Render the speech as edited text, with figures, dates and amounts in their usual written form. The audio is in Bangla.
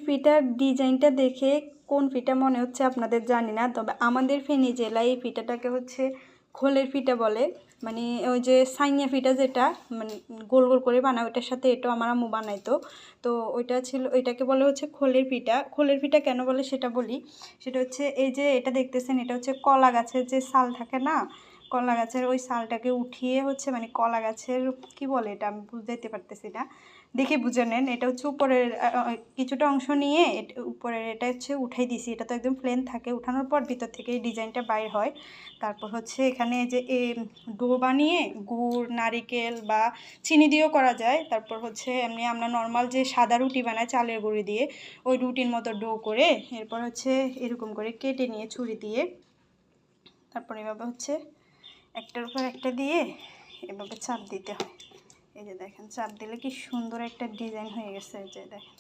পিঠার ডিজাইনটা দেখে কোন পিঠা মনে হচ্ছে আপনাদের জানি না, তবে আমাদের ফেনী জেলায় এই পিঠাটাকে হচ্ছে খোলের পিঠা বলে। মানে ওই যে সাইয়া পিঠা যেটা মানে গোল গোল করে বানায়, ওইটার সাথে এটাও আমার আম্মু বানাইতো। তো ওইটা ছিল, ওইটাকে বলে হচ্ছে খোলের পিঠা। খোলের পিঠা কেন বলে সেটা বলি। সেটা হচ্ছে এই যে এটা দেখতেছেন, এটা হচ্ছে কলা গাছের যে ছাল থাকে না, কলা গাছের ওই ছালটাকে উঠিয়ে হচ্ছে মানে কলা গাছের কি বলে এটা আমি বুঝতে পারতেছি না, দেখে বুঝে নেন। এটা হচ্ছে উপরের কিছুটা অংশ নিয়ে উপরের এটা হচ্ছে উঠাই দিছি। এটা তো একদম প্লেন থাকে, উঠানোর পর ভিতর থেকে এই ডিজাইনটা বাইর হয়। তারপর হচ্ছে এখানে যে ডো বানিয়ে গুড় নারিকেল বা চিনি দিয়েও করা যায়। তারপর হচ্ছে এমনি আমরা নর্মাল যে সাদা রুটি বানায় চালের গুঁড়ি দিয়ে, ওই রুটির মতো ডো করে এরপর হচ্ছে এরকম করে কেটে নিয়ে ছুরি দিয়ে, তারপর এভাবে হচ্ছে একটার উপর একটা দিয়ে এভাবে চাপ দিতে হয়। এই যে দেখেন, চাপ দিলে কি সুন্দর একটা ডিজাইন হয়ে গেছে। এই যে দেখেন।